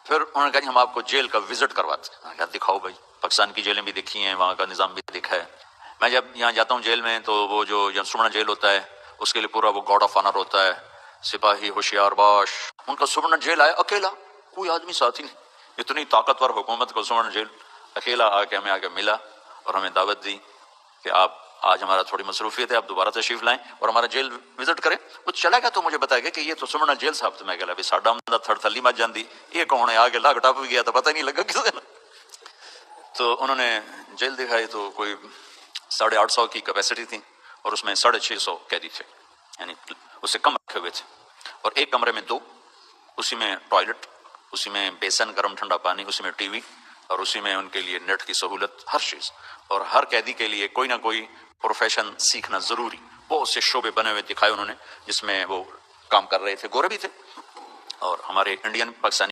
پھر انہوں نے کہا جی ہم آپ کو جیل کا وزٹ کرواتے ہیں. کہا دکھاؤ بھائی. پاکستان کی جیلیں بھی دیکھی ہیں, وہاں کا نظام بھی دیکھا ہے. میں جب یہاں جاتا ہوں جیل میں تو وہ جو سمنا جیل ہوتا ہے اس کے لیے پورا وہ گارڈ آف آنر ہوتا ہے, سپاہی ہوشیار باش. ان کا سمنا جیل آیا اکیلا, کوئی آدمی ساتھی نہیں. اتنی طاقتور حکومت کو سمنا جیل اکیلا ہمیں آ کے ملا اور ہمیں دعوت دی کہ آپ آج ہمارا تھوڑی مصروفیت ہے, آپ دوبارہ تشریف لائیں اور ہمارا جیل وزٹ کریں. وہ چلا گیا تو مجھے بتایا گیا کہ یہ تو سمنا جیل صاحب. تو میں کہا بھی ساڈا ہم تھڑ تھلی مت جاندی, یہ کون ہے آگے لاگ ٹپ بھی گیا تو پتہ نہیں لگا کسی نے. تو انہوں نے جیل دکھائی تو کوئی 850 کی کیپیسٹی تھی اور اس میں 650 قیدی تھے, یعنی اس سے کم رکھے ہوئے تھے. اور ایک کمرے میں 2, اسی میں ٹوائلٹ, اسی میں بیسن گرم ٹھنڈا پانی, اسی میں ٹی وی, اور اسی میں ان کے لیے نیٹ کی سہولت, ہر چیز. اور ہر قیدی کے لیے کوئی نہ کوئی پروفیشن سیکھنا ضروری. بہت سے شعبے بنے ہوئے دکھائے انہوں نے جس میں وہ کام کر رہے تھے. گورے بھی تھے اور ہمارے انڈین پاکستانی